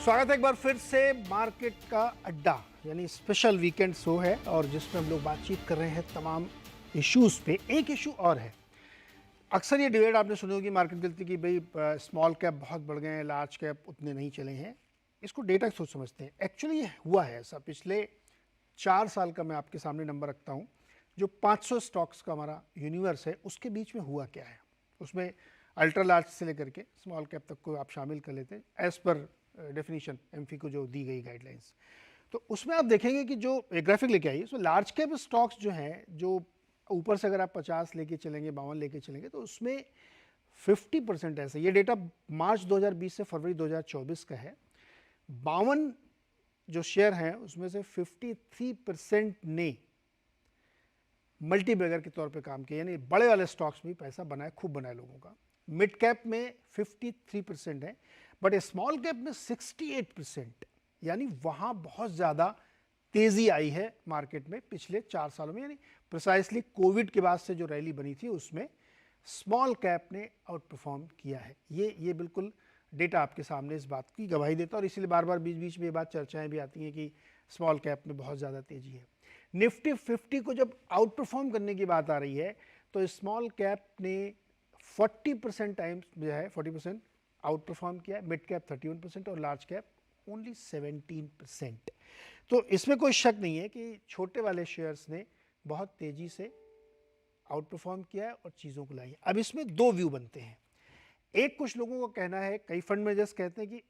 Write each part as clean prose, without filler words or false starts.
स्वागत है एक बार फिर से मार्केट का अड्डा यानी स्पेशल वीकेंड शो है और जिसमें हम लोग बातचीत कर रहे हैं तमाम इश्यूज पे। एक इशू और है, अक्सर ये डिबेट आपने सुनी होगी मार्केट गिरती कि भाई स्मॉल कैप बहुत बढ़ गए हैं, लार्ज कैप उतने नहीं चले हैं। इसको डेटा सोच समझते हैं। एक्चुअली ये हुआ है ऐसा। पिछले 4 साल का मैं आपके सामने नंबर रखता हूँ। जो 500 स्टॉक्स का हमारा यूनिवर्स है उसके बीच में हुआ क्या है, उसमें अल्ट्रा लार्ज से लेकर के स्मॉल कैप तक को आप शामिल कर लेते हैं एज पर डेफिनेशन एमफी को जो दी गई गाइडलाइंस। तो उसमें आप देखेंगे कि जो ग्राफिक लेके आइए, उसमें लार्ज कैप स्टॉक्स जो हैं, जो ऊपर से अगर आप 50 लेके चलेंगे, 52 लेके चलेंगे, तो उसमें 50% ऐसा। ये डेटा मार्च 2020 से फरवरी 2024 का है। 52 जो शेयर हैं उसमें से 53% ने मल्टी बैगर के तौर पे काम किया, यानी बड़े वाले स्टॉक्स में पैसा बनाए, खूब बनाए लोगों का। मिड कैप में 53% है, बट स्मॉल कैप में 68%, यानी वहां बहुत ज़्यादा तेज़ी आई है मार्केट में पिछले 4 सालों में। यानी प्रिसाइसली कोविड के बाद से जो रैली बनी थी उसमें स्मॉल कैप ने आउट परफॉर्म किया है। ये बिल्कुल डेटा आपके सामने इस बात की गवाही देता है, और इसीलिए बार बार बीच बीच में ये बात चर्चाएं भी आती हैं कि स्मॉल कैप में बहुत ज़्यादा तेज़ी है। निफ्टी 50 को जब आउट परफॉर्म करने की बात आ रही है तो स्मॉल कैप ने 40% टाइम्स जो है 40% आउट परफॉर्म किया है, मिड कैप 31% और लार्ज कैप ओनली 17%। तो इसमें कोई शक नहीं है कि छोटे वाले शेयर्स ने बहुत तेज़ी से आउट परफॉर्म किया है और चीज़ों को लाई है। अब इसमें दो व्यू बनते हैं। एक, कुछ लोगों का कहना है, कई फंड मैनेजर्स कहते हैं कि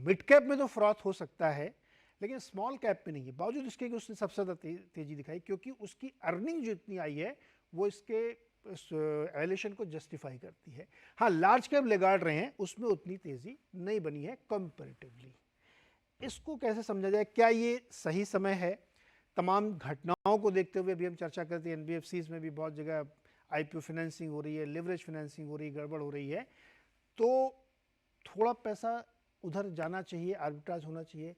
मिड कैप में तो फ्रॉथ हो सकता है लेकिन स्मॉल कैप में नहीं है, बावजूद इसके कि उसने सबसे ज़्यादा तेज़ी दिखाई, क्योंकि उसकी अर्निंग जो इतनी आई है वो इसके एवेल्यूएशन को जस्टिफाई करती है। हाँ, लार्ज कैप लेगाड़ रहे हैं, उसमें उतनी तेज़ी नहीं बनी है कंपैरेटिवली। इसको कैसे समझा जाए? क्या ये सही समय है? तमाम घटनाओं को देखते हुए अभी हम चर्चा करते हैं, एनबीएफसीज में भी बहुत जगह आईपीओ फाइनेंसिंग हो रही है, लिवरेज फाइनेंसिंग हो रही है, गड़बड़ हो रही है, तो थोड़ा पैसा उधर जाना चाहिए, आर्बिट्राज होना चाहिए।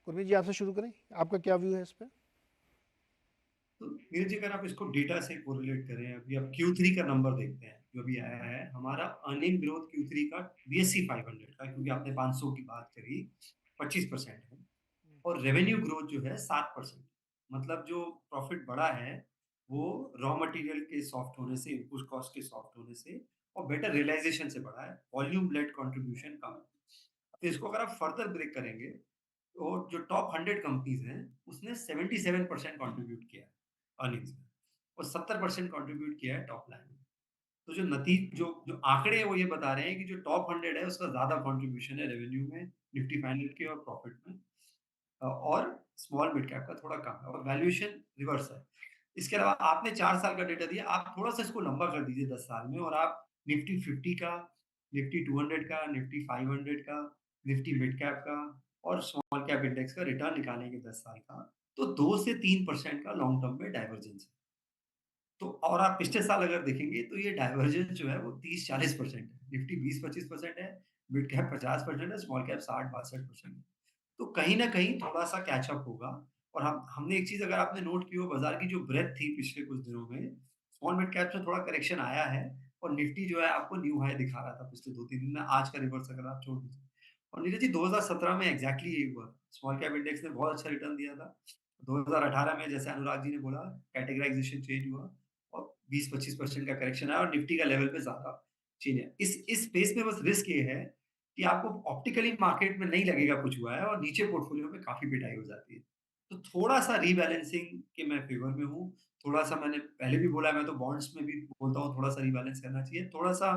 गुरमीत जी, आपसे शुरू करें, आपका क्या व्यू है इस पर? तो नीरज जी, अगर आप इसको डेटा से कोरिलेट करें, अभी आप Q3 का नंबर देखते हैं जो अभी आया है, हमारा अर्निंग ग्रोथ Q3 का BSE 500 का, क्योंकि आपने 500 की बात करी, 25% है। और रेवेन्यू ग्रोथ जो है 7%। मतलब जो प्रॉफिट बढ़ा है वो रॉ मटेरियल के सॉफ्ट होने से, इनपुट कॉस्ट के सॉफ्ट होने से और बेटर रियलाइजेशन से बढ़ा है। वॉल्यूम लेड कंट्रीब्यूशन कम है। तो इसको अगर आप फर्दर ब्रेक करेंगे तो जो टॉप 100 कंपनीज हैं उसने 77% कंट्रीब्यूट किया है अर्निंग्स में, और 70% कंट्रीब्यूट किया है टॉप लाइन में। तो जो नतीज जो जो आंकड़े हैं वो ये बता रहे हैं कि जो टॉप 100 है उसका ज्यादा कंट्रीब्यूशन है रेवेन्यू में, निफ्टी 500 के और प्रॉफिट में। और स्मॉल मिड कैप का थोड़ा कम है और वैल्यूएशन रिवर्स है। इसके अलावा आपने 4 साल का डेटा दिया, आप थोड़ा सा इसको लंबा कर दीजिए 10 साल में, और आप निफ्टी 50 का, निफ्टी 200 का, निफ्टी 500 का, निफ्टी मिड कैप का और स्मॉल कैप इंडेक्स का रिटर्न निकालेंगे 10 साल का, तो 2 से 3% का लॉन्ग टर्म में डाइवर्जेंस है। तो और आप पिछले साल अगर देखेंगे तो ये डाइवर्जेंस जो है वो 30-40% है। निफ्टी 20-25% है, मिड कैप 50% है, स्मॉल कैप 60-62% है। तो कहीं न कहीं थोड़ा-सा कैच अप होगा। और हमने एक चीज़, अगर आपने नोट की हो, बाज़ार की जो ब्रेडथ थी पिछले कुछ दिनों में, स्मॉल मिड कैप में थोड़ा करेक्शन आया है और निफ्टी जो है आपको न्यू हाई दिखा रहा था पिछले 2-3 दिन में, आज का रिवर्स अगर आप छोड़ दीजिए। और नीरज जी, 2017 में एग्ज़ैक्टली यही हुआ। स्मॉल कैप इंडेक्स ने बहुत अच्छा रिटर्न दिया था। 2018 में जैसे अनुराग जी ने बोला, कैटेगराइज़ेशन चेंज हुआ और 20-25% का करेक्शन आया और निफ्टी का लेवल पे ज़्यादा चेंज है। इस स्पेस में बस रिस्क ये है कि आपको ऑप्टिकली मार्केट में नहीं लगेगा कुछ हुआ है और नीचे पोर्टफोलियो में काफ़ी पिटाई हो जाती है। तो थोड़ा-सा रीबैलेंसिंग के मैं फ़ेवर में हूँ। थोड़ा-सा मैंने पहले भी बोला है, मैं तो बॉन्ड्स में भी बोलता हूँ थोड़ा-सा रीबैलेंस करना चाहिए। थोड़ा-सा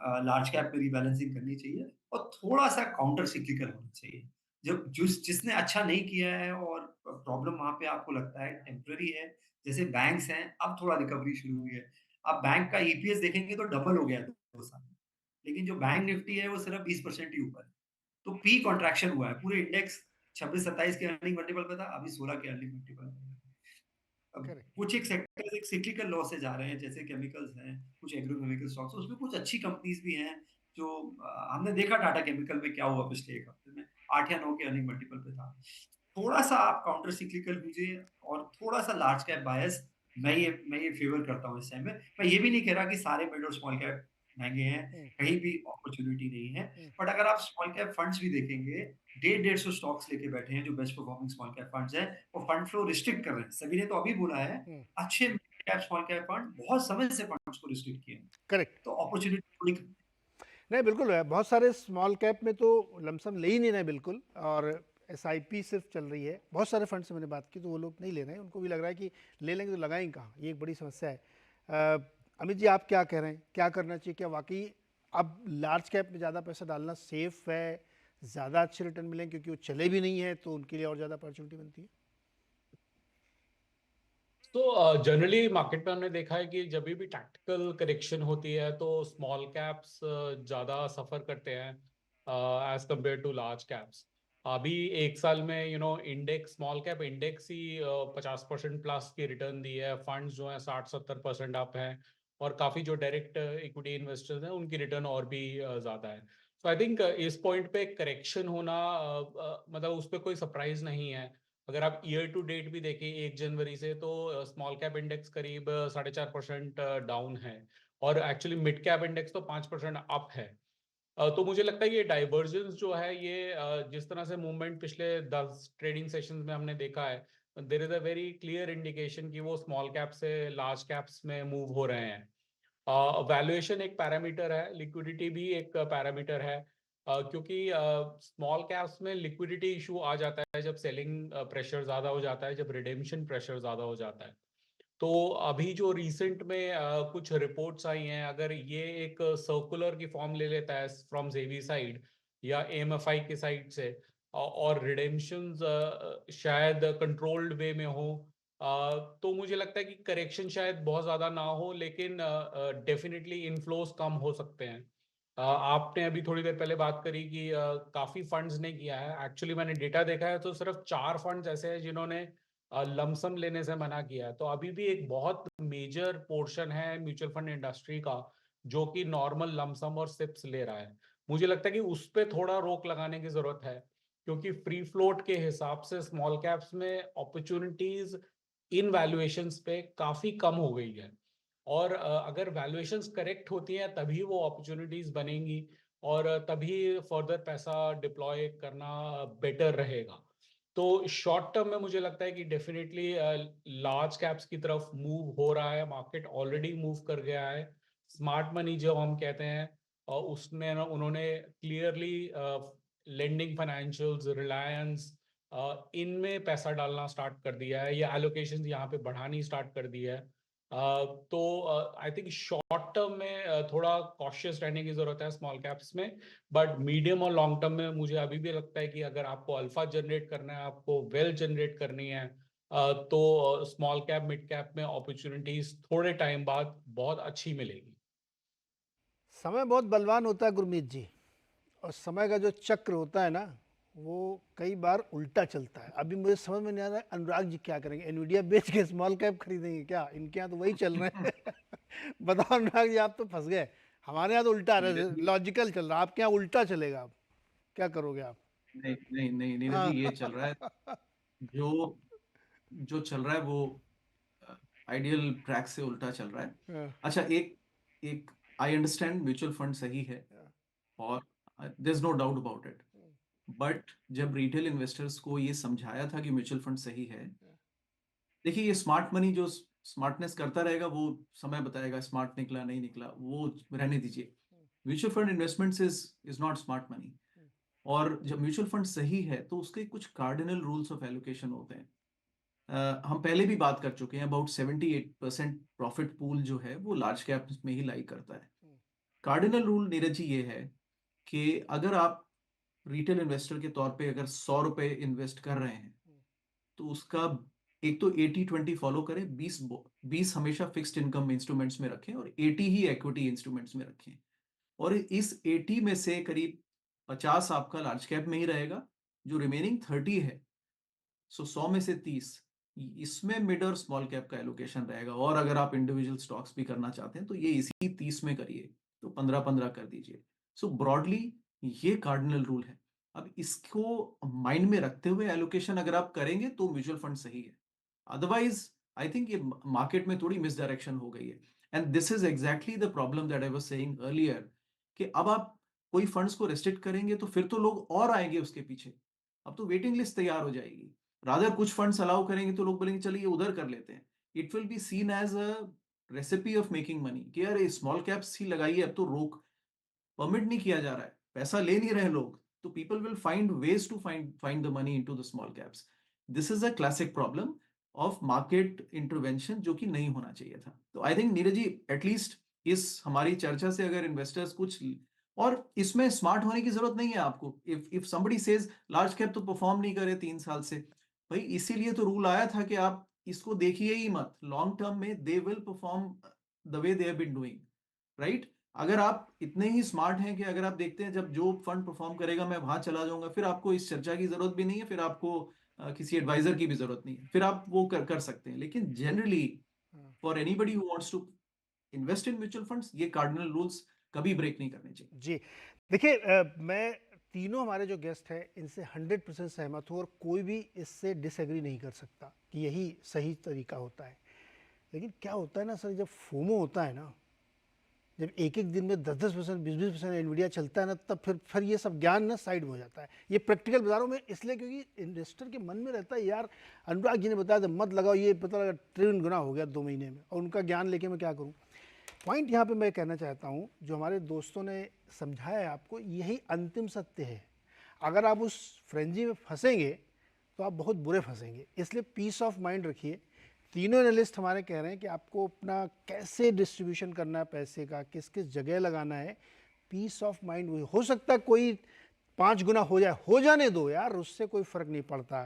लार्ज कैप में रीबैलेंसिंग करनी चाहिए और थोड़ा-सा काउंटर सिक्लिकल होना चाहिए। जब जिसने अच्छा नहीं किया है और प्रॉब्लम वहाँ पे आपको लगता है टेम्परेरी है, जैसे बैंक्स हैं, अब थोड़ा रिकवरी शुरू हुई है। आप बैंक का ईपीएस देखेंगे तो डबल हो गया है 2 साल में। लेकिन जो बैंक निफ्टी है वो सिर्फ 20% ही ऊपर है। तो पी कंट्रैक्शन हुआ है। पूरे इंडेक्स 26-27 के अर्निंग मल्टीपल पे था, अभी 16 के अर्निंग मल्टीपल पे है। अब करेक्ट। कुछ एक सेक्टर्स एक सिक्लिकल लॉसेज आ रहे हैं, जैसे केमिकल्स हैं, कुछ एग्रोकेमिकल स्टॉक्स, उसमें कुछ अच्छी कंपनीज भी हैं जो हमने देखा टाटा केमिकल में क्या हुआ पिछले 1 हफ्ते में, 8 या 9 के अर्निंग मल्टीपल पे था। थोड़ा-सा आप काउंटर सिक्लिकल कीजिए और थोड़ा-सा लार्ज कैप बायस, मैं ये फ़ेवर करता हूँ इस टाइम में। मैं ये भी नहीं कह रहा कि सारे मिड और स्मॉल कैप महंगे हैं, हम्म, कहीं भी अपॉर्चुनिटी नहीं है। हम्म, बट अगर आप स्मॉल कैप फंड्स भी देखेंगे, 150 स्टॉक्स लेके बैठे हैं जो best performing small cap funds हैं, वो फंड फ्लो रिस्ट्रिक्ट कर रहे हैं। सभी ने तो अभी बोला है, हम्म। अच्छे mid cap small cap fund बहुत समय से फंड्स को रिस्ट्रिक्ट किए हैं। करेक्ट। तो अपॉर्चुनिटी थोड़ी नहीं, बिल्कुल है, बहुत सारे स्मॉल कैप में तो लमसम ले ही नहीं रहे बिल्कुल, और एसआईपी सिर्फ चल रही है। बहुत सारे फंड से मैंने बात की तो वो लोग नहीं ले रहे हैं, उनको भी लग रहा है कि ले लेंगे तो लगाएंगे कहाँ, ये एक बड़ी समस्या है। अमित जी, आप क्या कह रहे हैं, क्या करना चाहिए? क्या वाकई अब लार्ज कैप में ज़्यादा पैसा डालना सेफ है, ज़्यादा अच्छे रिटर्न मिलेंगे क्योंकि वो चले भी नहीं है तो उनके लिए और ज़्यादा अपॉर्चुनिटी बनती है? तो जनरली मार्केट में हमने देखा है कि जब भी टैक्टिकल करेक्शन होती है तो स्मॉल कैप्स ज़्यादा सफ़र करते हैं as compare to large caps. अभी एक साल में इंडेक्स, स्मॉल कैप इंडेक्स ही 50% प्लस की रिटर्न दी है। फंड्स जो हैं 60-70% अप हैं, और काफ़ी जो डायरेक्ट इक्विटी इन्वेस्टर्स हैं उनकी रिटर्न और भी ज़्यादा है। तो आई थिंक इस पॉइंट पे करेक्शन होना मतलब उस पर कोई सरप्राइज नहीं है। अगर आप ईयर टू डेट भी देखें 1 जनवरी से, तो स्मॉल कैप इंडेक्स करीब 4.5% डाउन है, और एक्चुअली मिड कैप इंडेक्स तो 5% अप है। तो मुझे लगता है ये डाइवर्जेंस जो है ये जिस तरह से मूवमेंट पिछले 10 ट्रेडिंग सेशंस में हमने देखा है, there is a very clear indication कि वो स्मॉल कैप से लार्ज कैप्स में मूव हो रहे हैं। वैल्यूएशन एक पैरामीटर है, लिक्विडिटी भी एक पैरामीटर है, क्योंकि स्मॉल कैप्स में लिक्विडिटी इशू आ जाता है जब सेलिंग प्रेशर ज़्यादा हो जाता है, जब रिडेम्पशन प्रेशर ज़्यादा हो जाता है। तो अभी जो रिसेंट में कुछ रिपोर्ट्स आई हैं, अगर ये एक सर्कुलर की फॉर्म ले लेता है फ्रॉम जेवी साइड या एएमएफआई की साइड से, और रिडेम्पशंस शायद कंट्रोल्ड वे में हो, तो मुझे लगता है कि करेक्शन शायद बहुत ज़्यादा ना हो, लेकिन डेफिनेटली इनफ्लोज कम हो सकते हैं। आपने अभी थोड़ी देर पहले बात करी कि काफ़ी फंड्स ने किया है। एक्चुअली मैंने डेटा देखा है तो सिर्फ 4 फंड्स ऐसे हैं जिन्होंने लमसम लेने से मना किया है। तो अभी भी एक बहुत मेजर पोर्शन है म्यूचुअल फंड इंडस्ट्री का जो कि नॉर्मल लमसम और सिप्स ले रहा है। मुझे लगता है कि उस पर थोड़ा रोक लगाने की जरूरत है, क्योंकि फ्री फ्लोट के हिसाब से स्मॉल कैप्स में अपॉर्चुनिटीज इन वैल्यूएशंस पे काफी कम हो गई है। और अगर वैल्यूएशंस करेक्ट होती हैं तभी वो अपॉर्चुनिटीज बनेंगी, और तभी फर्दर पैसा डिप्लॉय करना बेटर रहेगा। तो शॉर्ट टर्म में मुझे लगता है कि डेफिनेटली लार्ज कैप्स की तरफ मूव हो रहा है, मार्केट ऑलरेडी मूव कर गया है। स्मार्ट मनी जो हम कहते हैं, उसमें उन्होंने क्लियरली लेंडिंग फाइनेंशियल्स, रिलायंस, इनमें पैसा डालना स्टार्ट कर दिया है, या एलोकेशन यहाँ पे बढ़ानी स्टार्ट कर दी है। तो आई थिंक शॉर्ट टर्म में थोड़ा कॉशियस रहने की जरूरत है स्मॉल कैप्स में। बट मीडियम और लॉन्ग टर्म में मुझे अभी भी लगता है कि अगर आपको अल्फा जनरेट करना है, आपको वेल्थ जनरेट करनी है, तो स्मॉल कैप मिड कैप में अपॉर्चुनिटीज थोड़े टाइम बाद बहुत अच्छी मिलेगी। समय बहुत बलवान होता है गुरमीत जी, और समय का जो चक्र होता है ना, वो कई बार उल्टा चलता है। अभी मुझे समझ में नहीं आ रहा है अनुराग जी क्या करेंगे, एनवीडिया बेच के स्मॉल कैप खरीदेंगे क्या? इनके यहाँ तो वही चल रहे हैं। बताओ अनुराग जी, आप तो फंस गए। हमारे यहाँ तो उल्टा नीरज लॉजिकल चल रहा है, आपके यहाँ उल्टा चलेगा। आप क्या करोगे आप? नहीं नहीं नहीं नीरज जी, हाँ। ये चल रहा है। जो जो चल रहा है वो आइडियल ट्रैक से उल्टा चल रहा है। हाँ, अच्छा, एक एक आई अंडरस्टैंड म्यूचुअल फंड सही है, और there is no doubt about it. But जब रिटेल इन्वेस्टर्स को ये समझाया था कि म्यूचुअल फंड सही है, देखिए ये स्मार्ट मनी जो स्मार्टनेस करता रहेगा वो समय बताएगा, स्मार्ट निकला नहीं निकला वो रहने दीजिए। Mutual fund investments is not smart money. और जब म्यूचुअल फंड सही है तो उसके कुछ कार्डिनल रूल्स ऑफ एलोकेशन होते हैं। हम पहले भी बात कर चुके हैं, अबाउट 78% प्रॉफिट पूल जो है वो लार्ज कैप में ही लाई करता है। कार्डिनल रूल नीरज जी ये है कि अगर आप रिटेल इन्वेस्टर के तौर पे अगर 100 रुपए इन्वेस्ट कर रहे हैं, तो उसका एक तो 80-20 फॉलो करें, 20 हमेशा फिक्स्ड इनकम इंस्ट्रूमेंट्स में रखें और 80 ही इक्विटी इंस्ट्रूमेंट्स में रखें। और इस 80 में से करीब 50 आपका लार्ज कैप में ही रहेगा, जो रिमेनिंग 30 है, सो 100 में से 30 इसमें मिड और स्मॉल कैप का एलोकेशन रहेगा। और अगर आप इंडिविजुअल स्टॉक्स भी करना चाहते हैं तो ये इसी 30 में करिए, तो 15-15 कर दीजिए। सो ब्रॉडली ये कार्डिनल रूल है। अब इसको माइंड में रखते हुए एलोकेशन अगर आप करेंगे तो म्यूचुअल फंड सही है। अदरवाइज आई थिंक ये मार्केट में थोड़ी मिस डायरेक्शन हो गई है। And this is exactly the problem that I was saying earlier कि अब आप कोई फंड्स को रेस्ट्रिक्ट करेंगे तो फिर तो लोग और आएंगे उसके पीछे, अब तो वेटिंग लिस्ट तैयार हो जाएगी। रादर कुछ फंड्स अलाउ करेंगे तो लोग बोलेंगे चलिए उधर कर लेते हैं। It will be seen as a recipe of making money कि यार स्मॉल कैप्स ही लगाइए, अब तो रोक परमिट नहीं किया जा रहा है, पैसा ले नहीं रहे लोग, तो people will find ways to find the money into the small caps. This is a classic problem of market intervention जो कि नहीं होना चाहिए था। तो I think Neeraj ji at least इस हमारी चर्चा से अगर इन्वेस्टर्स कुछ, और इसमें स्मार्ट होने की जरूरत नहीं है आपको। If somebody says large cap तो परफॉर्म नहीं करे 3 साल से, भाई इसीलिए तो रूल आया था कि आप इसको देखिए ही मत, लॉन्ग टर्म में they will perform the way they have been doing, right. अगर आप इतने ही स्मार्ट हैं कि अगर आप देखते हैं जब जो फंड परफॉर्म करेगा मैं वहां चला जाऊंगा, फिर आपको इस चर्चा की जरूरत भी नहीं है, फिर आपको किसी एडवाइजर की भी जरूरत नहीं है, फिर आप वो कर सकते हैं। लेकिन generally for anybody who wants to invest in mutual funds ये कार्डिनल रूल्स कभी ब्रेक नहीं करने चाहिए। जी देखिए, मैं तीनों हमारे जो गेस्ट हैं इनसे 100% सहमत हूँ और कोई भी इससे डिसएग्री नहीं कर सकता कि यही सही तरीका होता है। लेकिन क्या होता है ना सर, जब फोमो होता है ना, जब एक एक दिन में 10-10%, 20-20% एनवीडिया चलता है ना, तब फिर ये सब ज्ञान ना साइड में हो जाता है। ये प्रैक्टिकल बाजारों में इसलिए क्योंकि इन्वेस्टर के मन में रहता है यार अनुराग जी ने बताया था मत लगाओ, ये पता लगा ट्रिलियन गुना हो गया 2 महीने में, और उनका ज्ञान लेके मैं क्या करूँ। पॉइंट यहाँ पे मैं कहना चाहता हूँ, जो हमारे दोस्तों ने समझाया है आपको, यही अंतिम सत्य है। अगर आप उस फ्रेंजी में फंसेंगे तो आप बहुत बुरे फंसेंगे। इसलिए पीस ऑफ माइंड रखिए। तीनों एनालिस्ट हमारे कह रहे हैं कि आपको अपना कैसे डिस्ट्रीब्यूशन करना है पैसे का, किस किस जगह लगाना है, पीस ऑफ माइंड वही हो सकता है। कोई 5 गुना हो जाए, हो जाने दो यार, उससे कोई फर्क नहीं पड़ता।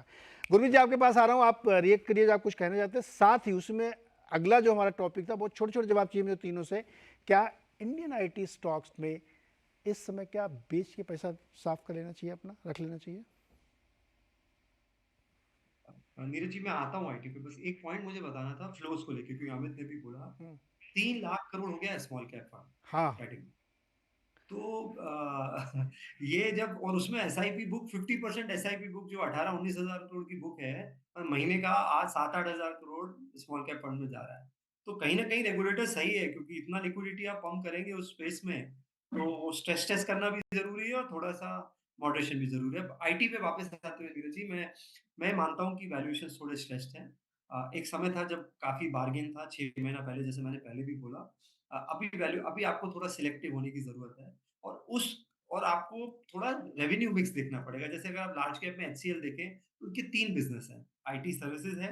गुरमीत जी आपके पास आ रहा हूँ, आप रिएक्ट करिए, आप कुछ कहना चाहते हैं। साथ ही उसमें अगला जो हमारा टॉपिक था, बहुत छोटे छोटे जवाब चाहिए मुझे तीनों से। क्या इंडियन आईटी स्टॉक्स में इस समय क्या बेच के पैसा साफ कर लेना चाहिए, अपना रख लेना चाहिए? नीरज जी मैं आता हूँ आईटी पे, बस एक पॉइंट मुझे बताना था फ्लोज को लेके, क्योंकि अमित ने भी बोला 3 लाख करोड़ हो गया स्मॉल कैप फंड हाँ कैटेगरी। तो ये जब, और उसमें एसआईपी बुक 50% एसआईपी बुक जो 18-19 हजार करोड़ की बुक है, और महीने का आज 7-8 हजार करोड़ स्मॉल कैप फंड में जा रहा है। तो कहीं ना कहीं रेगुलेटर सही है, क्योंकि इतना लिक्विडिटी आप पंप करेंगे उस स्पेस में, तो स्ट्रेस टेस्ट करना भी जरूरी है और थोड़ा सा मॉडरेशन भी जरूरी है। आईटी पे वापस आते हुए नीरज जी, मैं मानता हूँ कि वैल्यूएशन थोड़े स्ट्रेस्ड हैं। एक समय था जब काफी बार्गेन था 6 महीना पहले, जैसे मैंने पहले भी बोला। अभी आपको थोड़ा सिलेक्टिव होने की जरूरत है, और आपको थोड़ा रेवेन्यू मिक्स देखना पड़ेगा। जैसे अगर आप लार्ज कैप में एचसीएल देखें तो उनके 3 बिजनेस हैं, आईटी सर्विसेज है,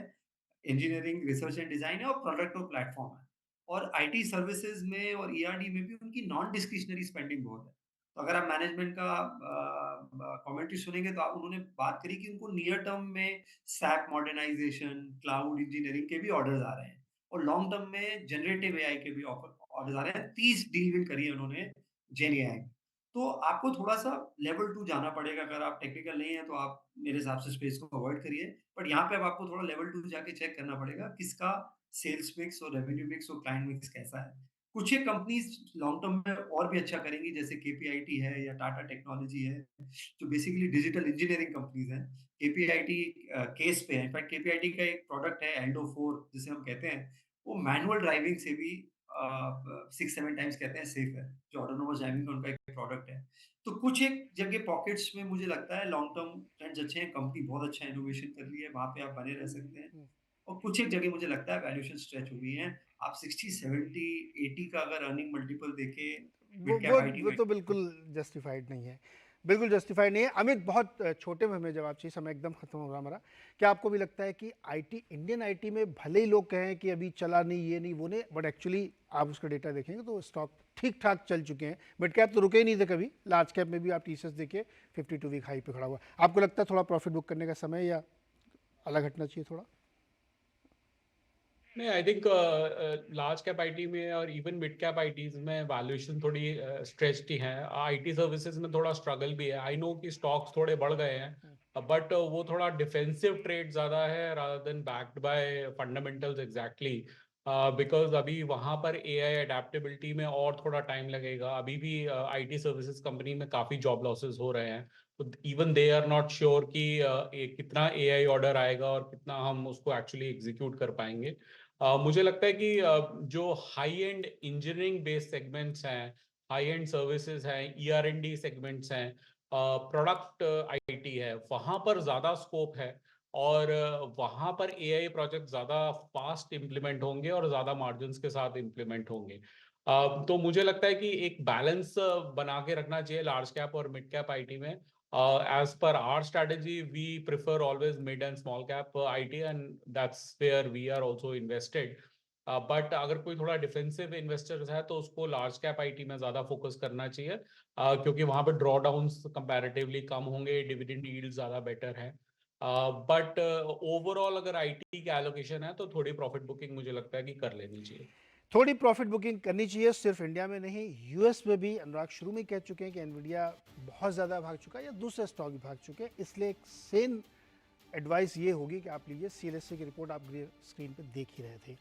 इंजीनियरिंग रिसर्च एंड डिजाइन है, और प्रोडक्ट और प्लेटफॉर्म है। और आईटी सर्विसेज में और ईआरडी में भी उनकी नॉन डिस्क्रिशनरी स्पेंडिंग बहुत है। तो अगर आप मैनेजमेंट का कमेंट्री सुनेंगे तो आप, उन्होंने बात करी कि उनको नियर टर्म में सैप मॉडर्नाइजेशन, क्लाउड इंजीनियरिंग के भी ऑर्डर्स आ रहे हैं, और लॉन्ग टर्म में जनरेटिव एआई के भी ऑर्डर्स आ रहे हैं। 30 डील विन करी है उन्होंने जेन एआई। तो आपको थोड़ा-सा लेवल 2 जाना पड़ेगा। अगर आप टेक्निकल नहीं है तो आप मेरे हिसाब से स्पेस को अवॉइड करिए। बट यहाँ पे अब आपको थोड़ा लेवल 2 जाके चेक करना पड़ेगा, किसका सेल्स मिक्स और रेवेन्यू मिक्स और क्लाइंट मिक्स कैसा है। कुछ एक कंपनीज लॉन्ग टर्म में और भी अच्छा करेंगी, जैसे केपीआईटी है या टाटा टेक्नोलॉजी है, जो बेसिकली डिजिटल इंजीनियरिंग कंपनीज हैं। केपीआईटी केस पे है। इनफैक्ट केपीआईटी का एक प्रोडक्ट है एल्डो 4 जिसे हम कहते हैं, वो मैनुअल ड्राइविंग से भी 6-7 टाइम्स कहते हैं सेफ है, जो ऑटोनोमस ड्राइविंग का उनका एक प्रोडक्ट है। तो कुछ एक जगह पॉकेट्स में मुझे लगता है लॉन्ग टर्म ट्रेंड्स अच्छे हैं, कंपनी बहुत अच्छा इनोवेशन कर रही है, वहाँ पे आप बने रह सकते हैं। और कुछ एक जगह मुझे लगता है वैल्यूएशन स्ट्रेच हो गई है। आप 60, 70, 80 का अगर अर्निंग मल्टीपल देखें वो मिड कैप वो आईटी वो में। तो बिल्कुल जस्टिफाइड नहीं है, बिल्कुल जस्टिफाइड नहीं है। अमित, बहुत छोटे में हमें जवाब चाहिए, समय एकदम खत्म हो रहा हमारा। क्या आपको भी लगता है कि आईटी, इंडियन आईटी में भले ही लोग कहें कि अभी चला नहीं, ये नहीं, वो नहीं, बट एक्चुअली आप उसका डेटा देखेंगे तो स्टॉक ठीक ठाक चल चुके हैं। मिड कैप तो रुके ही नहीं थे कभी, लार्ज कैप में भी आप टीसीएस देखिए 52 वीक हाई पे खड़ा हुआ। आपको लगता है थोड़ा प्रॉफिट बुक करने का समय या अलग हटना चाहिए थोड़ा? नहीं, I think large cap IT में और इवन मिड कैप आईटीज में वैल्यूएशन थोड़ी स्ट्रेच्ड ही है। आईटी सर्विसेज में थोड़ा स्ट्रगल भी है। आई नो कि स्टॉक्स थोड़े बढ़ गए हैं, बट वो थोड़ा डिफेंसिव ट्रेड ज्यादा है rather than backed by fundamentals exactly, because अभी वहां पर एआई अडेप्टेबिलिटी में और थोड़ा टाइम लगेगा। अभी भी आईटी सर्विसेज कंपनी में काफी जॉब लॉसेस हो रहे हैं, तो even they are not sure कि कितना एआई ऑर्डर आएगा और कितना हम उसको एक्चुअली एग्जीक्यूट कर पाएंगे। मुझे लगता है कि जो high and engineering based segments हैं, हाई एंड सर्विसेज हैं, ER&D सेगमेंट्स हैं, प्रोडक्ट IT है, वहां पर ज्यादा स्कोप है और वहां पर AI प्रोजेक्ट ज्यादा फास्ट इम्प्लीमेंट होंगे और ज्यादा मार्जिन्स के साथ इम्प्लीमेंट होंगे। तो मुझे लगता है कि एक बैलेंस बना के रखना चाहिए लार्ज कैप और मिड कैप IT में। As per our strategy, we prefer always mid and small cap IT, and that's where we are also invested. But अगर कोई थोड़ा डिफेंसिव इन्वेस्टर्स है तो उसको लार्ज कैप IT में ज्यादा फोकस करना चाहिए, क्योंकि वहां पे ड्रॉ डाउन्स कंपैरेटिवली कम होंगे, डिविडेंड यील्ड ज्यादा बेटर है। बट ओवरऑल अगर IT की एलोकेशन है तो थोड़ी प्रॉफिट बुकिंग मुझे लगता है कि कर लेनी चाहिए। थोड़ी प्रॉफिट बुकिंग करनी चाहिए, सिर्फ इंडिया में नहीं, यूएस में भी। अनुराग शुरू में कह चुके हैं कि एनवीडिया बहुत ज़्यादा भाग चुका है या दूसरे स्टॉक भी भाग चुके हैं, इसलिए एक सेन एडवाइस ये होगी कि आप लीजिए। CLSA की रिपोर्ट आप स्क्रीन पे देख ही रहे थे।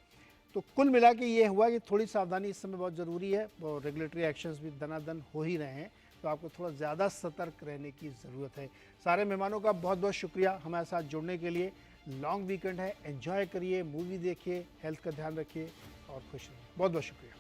तो कुल मिला के ये हुआ कि थोड़ी सावधानी इस समय बहुत ज़रूरी है और रेगुलेटरी एक्शंस भी दनादन हो ही रहे हैं, तो आपको थोड़ा ज़्यादा सतर्क रहने की ज़रूरत है। सारे मेहमानों का बहुत बहुत शुक्रिया हमारे साथ जुड़ने के लिए। लॉन्ग वीकेंड है, एंजॉय करिए, मूवी देखिए, हेल्थ का ध्यान रखिए और खुश रहिए। बहुत बहुत शुक्रिया।